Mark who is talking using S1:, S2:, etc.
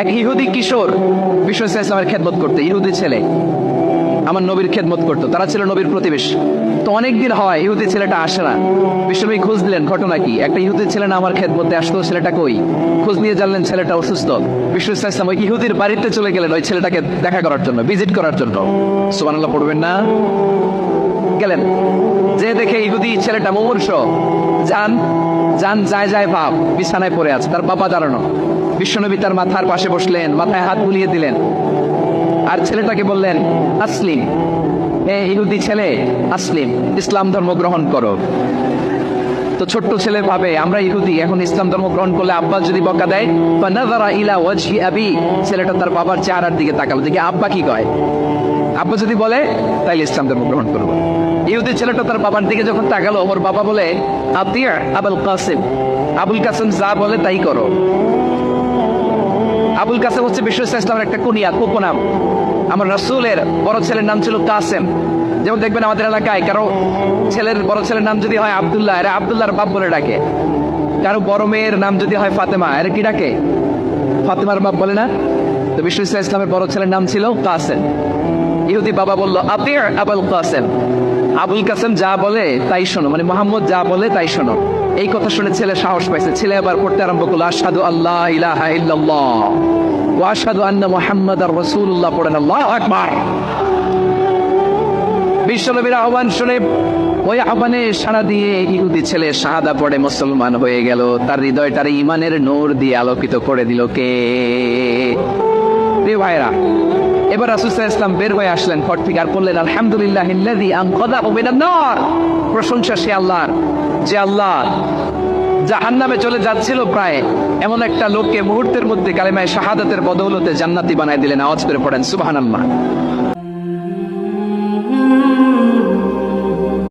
S1: এক ইহুদি কিশোর বিশ্ব ইসলামের খেদমত করতে, ইহুদি ছেলে আমার নবীর খেদমত করতো, তারা ছিল নবীর প্রতিবেশী। তো অনেকদিন হয় ইহুদি ছেলেটা আসে না। বিশ্বনবী খোঁজ দিলেন ঘটনা কি, একটা ইহুদি ছেলে না আমার খেদমতে আসতো, ছেলেটা কই? খোঁজ নিয়ে জানলেন ছেলেটা অসুস্থ। বিশ্ব ইসলাম ওই ইহুদির বাড়িতে চলে গেলেন ওই ছেলেটাকে দেখা করার জন্য, ভিজিট করার জন্য। সুবহানাল্লাহ পড়বেন না? গেলেন, যে দেখে ইহুদি ছেলেটা মুমূর্ষ, যান যান যায় যায় ভাব, বিছানায় পড়ে আছে, তার বাবা দাঁড়ানো। বিশ্বনবী তার মাথার পাশে বসলেন, মাথায় হাত বুলিয়ে দিলেন, আর ছেলেটাকে বললেন আসলিম, ইহুদি ছেলে আসলিম, ইসলাম ধর্ম গ্রহণ করো। তো ছোট্ট ছেলে ভাবে আমরা ইহুদি, এখন ইসলাম ধর্ম গ্রহণ করলে আব্বা যদি বকা দেয়, ফানাযারা ইলা ওয়াজহি আবি, ছেলেটা তার বাবার চেহারার দিকে তাকালো, দেখি আব্বা কি কয়। আব্বা যদি বলে তাইলে ইসলাম ধর্ম গ্রহণ করবো। ইহুদি ছেলেটা তার বাবার দিকে যখন তাকালো, ওর বাবা বলে আতিয়া আবুল কাসিম, আবুল কাসিম যা বলে তাই করো। আবুল কাসেম হচ্ছে বিশ্ব ইসলামের একটা কুনিয়া, কুপনাম। আমার রাসূলের বড় ছেলের নাম ছিল কাসেম। যেমন দেখবেন আমাদের এলাকায় কারো ছেলের বড় ছেলের নাম যদি হয় আব্দুল্লাহ, এরা আব্দুল্লাহর বাপ বলে ডাকে। কারো বড় মেয়ের নাম যদি হয় ফাতেমা, এরা কি ডাকে? ফাতেমার বাপ বলে না? তো বিশ্ব ইসলামের বড় ছেলের নাম ছিল কাসেম। ইহুদি বাবা বলল আতিয়া আবুল কাসেম, আবুল কাসেম যা বলে তাই শোনো, মানে মোহাম্মদ যা বলে তাই শোনো। এই কথা শুনে ছেলে সাহস পাইছে, ছেলে আবার পড়তে আরম্ভ করলো আশহাদু আল্লাহ ইলাহা ইল্লাল্লাহ ওয়া আশহাদু আন্না মুহাম্মাদার রাসূলুল্লাহ, পড়েন আল্লাহু আকবার। বিশ্বনবীর আহ্বান শুনে ওই আহ্বানে সাড়া দিয়ে ইহুদি ছেলে শাহাদা পড়ে মুসলমান হয়ে গেল। তার হৃদয়টারে ঈমানের নূর দিয়ে আলোকিত করে দিল কে? প্রিয় ভাইরা, এবার রাসূল সাল্লাল্লাহু আলাইহি ওয়াসাল্লাম বের হয়ে আসলেন ঘর থেকে, আর বললেন আলহামদুলিল্লাহিল্লাযী আনকাযাহু মিনান নার, প্রশংসা সে আল্লাহর যে আল্লাহ জাহান্নামে চলে যাচ্ছিল প্রায় এমন একটা লোককে মুহূর্তের মধ্যে কালেমায়ে শাহাদাতের বদৌলতে জান্নাতি বানায় দিলেন। আওয়াজ করে পড়েন সুবহানাল্লাহ।